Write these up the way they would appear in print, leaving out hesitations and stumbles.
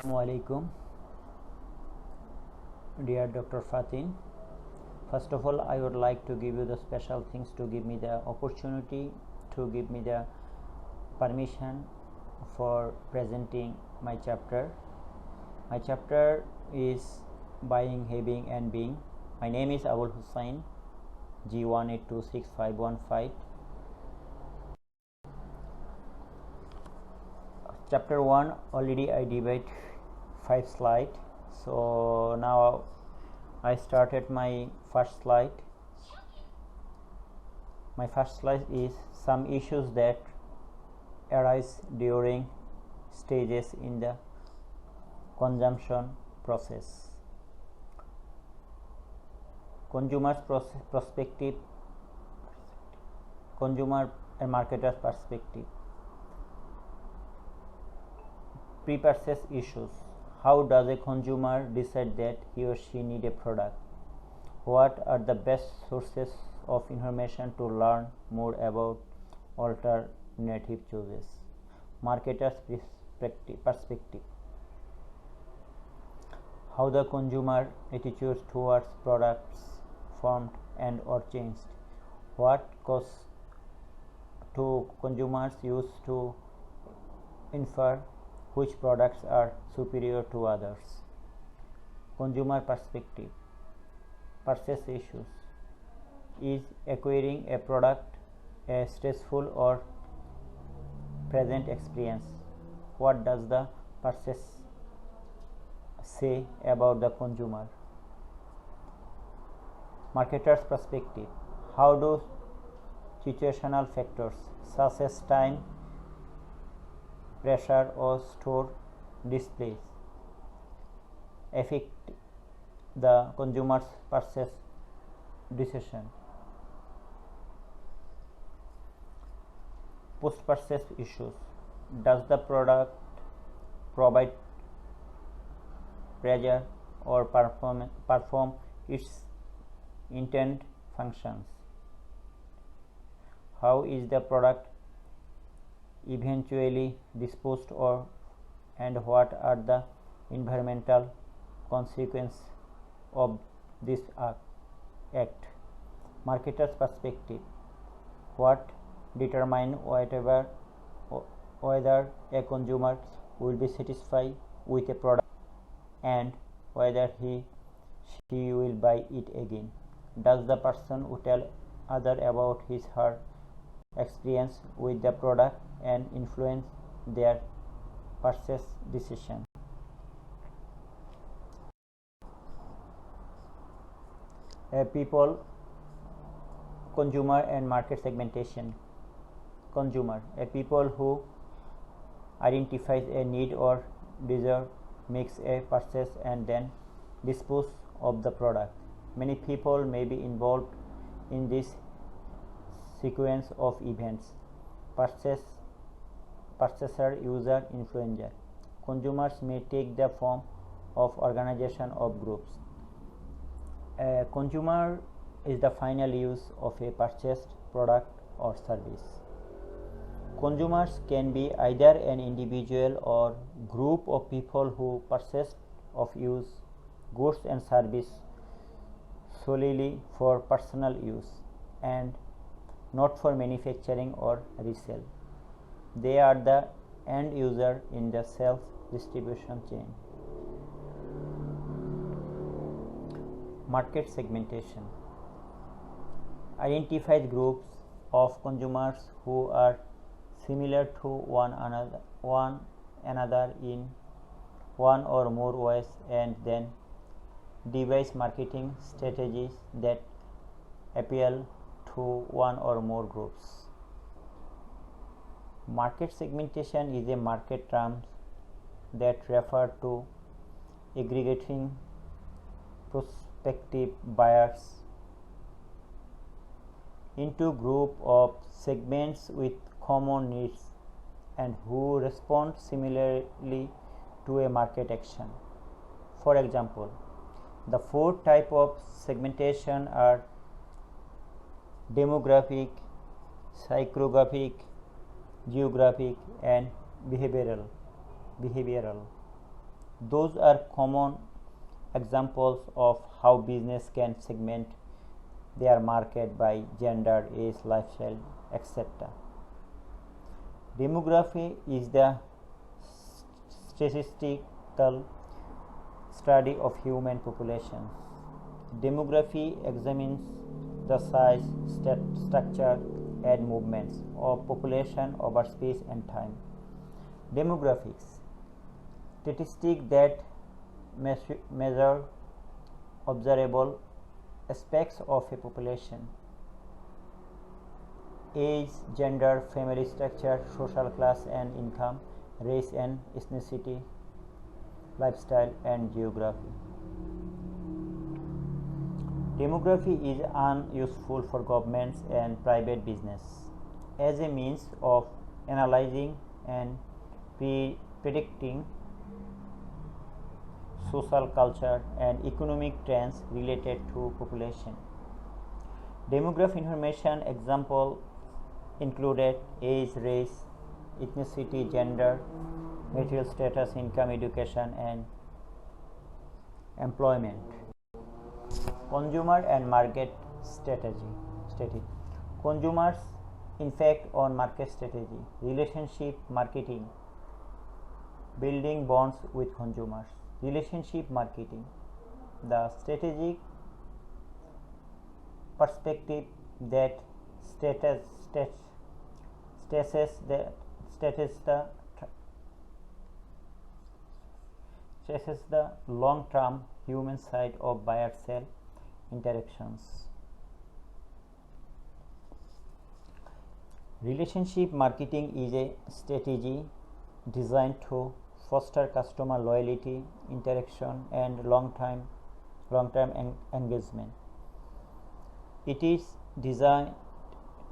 Assalamualaikum, dear Dr. Fatin. First of all, I would like to give you the special things to give me the opportunity, to give me the permission for presenting my chapter. My chapter is Buying, Having and Being. My name is Abul Hussain, G1826515. Chapter 1 already I divide 5 slides, so now I started my first slide. My first slide is some issues that arise during stages in the consumption process. Consumer's perspective, consumer and marketer's perspective. Pre-purchase issues. How does a consumer decide that he or she need a product? What are the best sources of information to learn more about alternative choices? Marketer's perspective. How the consumer attitudes towards products formed and or changed. What cause to consumers use to infer which products are superior to others. Consumer perspective. Purchase issues. Is acquiring a product a stressful or pleasant experience? What does the purchase say about the consumer? Marketer's perspective. How do situational factors such as time, pressure or store displays affect the consumer's purchase decision? Post-purchase issues. Does the product provide pleasure or perform its intended functions? How is the product eventually disposed of, and what are the environmental consequences of this act? Marketer's perspective. What determines whether a consumer will be satisfied with a product and whether she will buy it again? Does the person who tell other about his her experience with the product and influence their purchase decision? People, consumer and market segmentation. Consumer, a people who identifies a need or desire, makes a purchase and then dispose of the product. Many people may be involved in this sequence of events. Purchaser, user, influencer. Consumers may take the form of organization of groups. A consumer is the final use of a purchased product or service. Consumers can be either an individual or group of people who purchase or use goods and service solely for personal use and not for manufacturing or resale. They are the end user in the sales distribution chain. Market segmentation. Identifies groups of consumers who are similar to one another in one or more ways and then devise marketing strategies that appeal to one or more groups. Market segmentation is a market term that refers to aggregating prospective buyers into group of segments with common needs and who respond similarly to a market action. For example, the 4 types of segmentation are demographic, psychographic, geographic and behavioral. Those are common examples of how business can segment their market by gender, age, lifestyle, etc. Demography is the statistical study of human populations. Demography examines the size, structure, and movements of population over space and time. Demographics, statistics that measure observable aspects of a population: age, gender, family structure, social class and income, race and ethnicity, lifestyle and geography. Demography is unuseful for governments and private business as a means of analyzing and predicting social, culture, and economic trends related to population. Demographic information example included age, race, ethnicity, gender, material status, income, education, and employment. Consumer and market strategy. Consumers impact on market strategy. Relationship marketing, building bonds with consumers. Relationship marketing, the strategic perspective that stresses the long-term human side of buyer-sell interactions. Relationship marketing is a strategy designed to foster customer loyalty, interaction, and long-term engagement. It is designed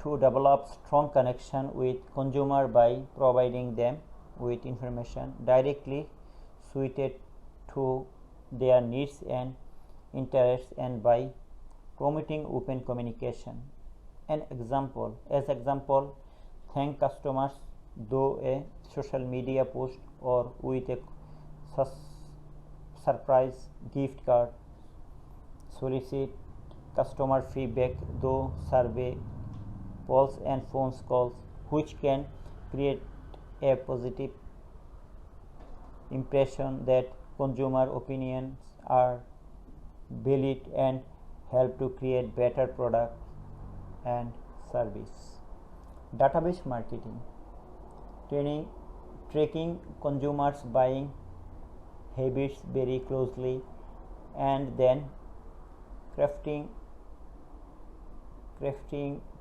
to develop strong connection with consumer by providing them with information directly suited to their needs and interests, and by promoting open communication. As example, thank customers through a social media post or with a surprise gift card. Solicit customer feedback through survey, polls, and phone calls, which can create a positive impression that consumer opinions are valid and help to create better product and service. Database marketing, tracking consumers' buying habits very closely and then crafting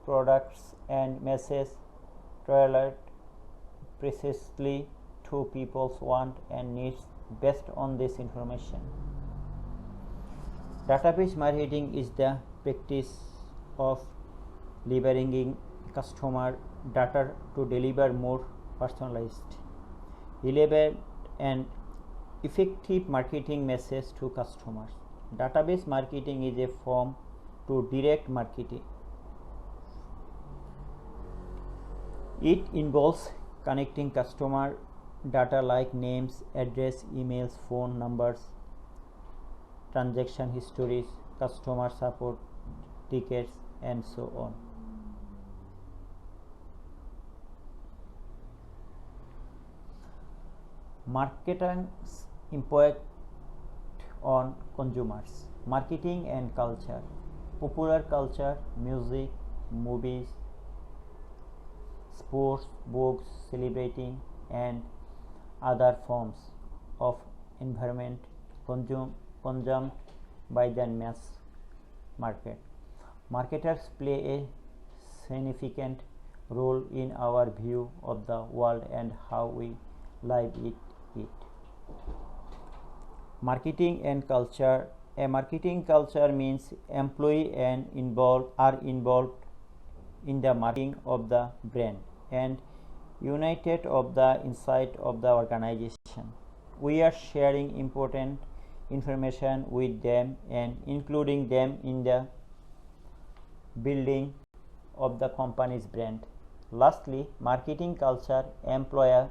products and messages tailored precisely to people's wants and needs based on this information. Database marketing is the practice of leveraging customer data to deliver more personalized, relevant, and effective marketing message to customers. Database marketing is a form to direct marketing. It involves connecting customer data like names, address, emails, phone numbers, transaction histories, customer support tickets, and so on. Marketing's impact on consumers. Marketing and culture. Popular culture, music, movies, sports, books, celebrating, and other forms of environment consumed by the mass market. Marketers play a significant role in our view of the world and how we live it. Marketing and culture. A marketing culture means employees are involved in the marketing of the brand and united of the inside of the organization. We are sharing important information with them and including them in the building of the company's brand. Lastly, marketing culture empowers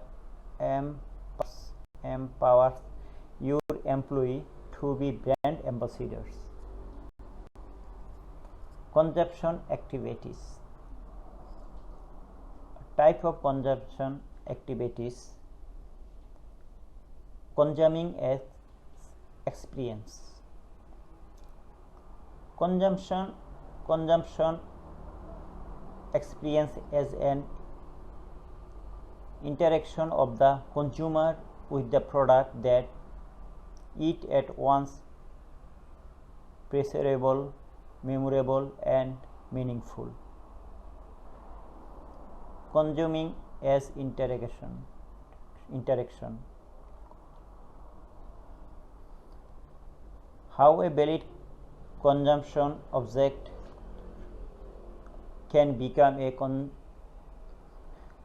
your employee to be brand ambassadors. Consumption activities. Type of consumption activities. Consuming as experience. Consumption experience as an interaction of the consumer with the product that it at once pleasurable, memorable and meaningful. Consuming as interaction. How a valid consumption object can become a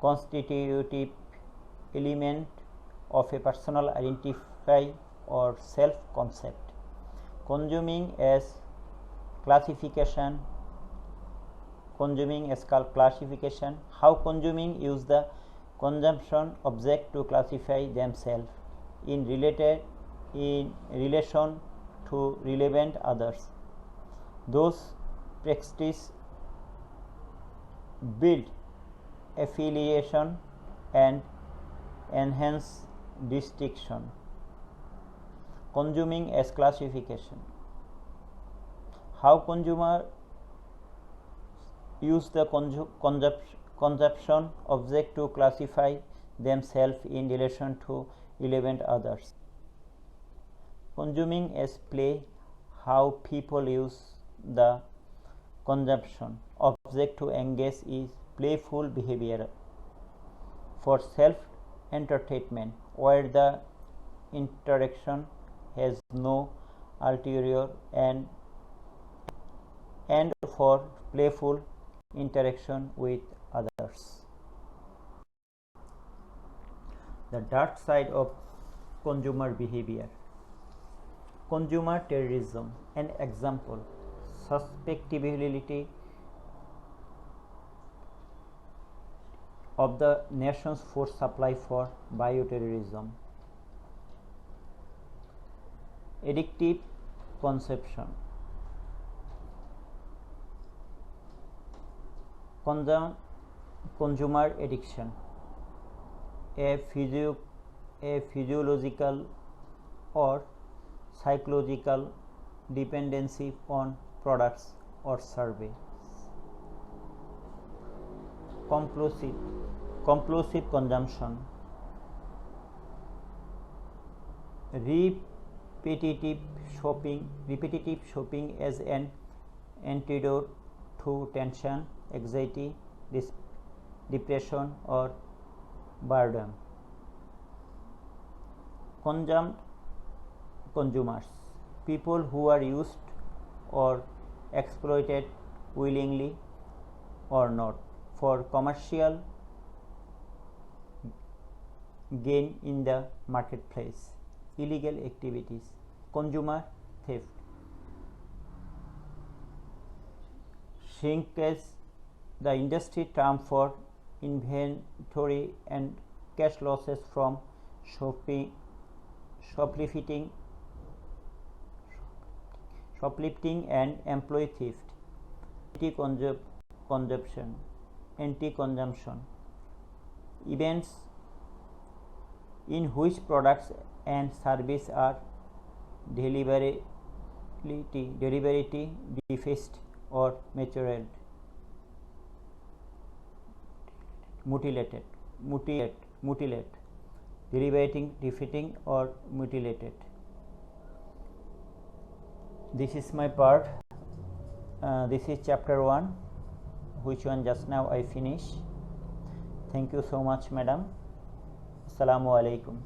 constitutive element of a personal identity or self-concept. Consuming as classification. How consuming use the consumption object to classify themselves in relation to relevant others. Those practices build affiliation and enhance distinction. Consuming as classification. How consumers use the consumption object to classify themselves in relation to relevant others. Consuming as play. How people use the consumption object to engage in playful behavior for self-entertainment, where the interaction has no ulterior and for playful interaction with others. The dark side of consumer behavior. Consumer terrorism. An example: susceptibility of the nation's food supply for bioterrorism. Addictive consumption. Consumer addiction. A physiological or psychological dependency on products or services. Compulsive consumption. Repetitive shopping as an antidote to tension, anxiety, depression or boredom. Consumers. People who are used or exploited willingly or not for commercial gain in the marketplace. Illegal activities. Consumer theft. Shrinkage, the industry term for inventory and cash losses from shoplifting and employee theft. Anti-consumption. Events in which products and services are deliberately defaced or mutilated, defeating or mutilated. This is my part. This is chapter 1, which one just now I finished. Thank you so much, madam. Assalamu alaikum.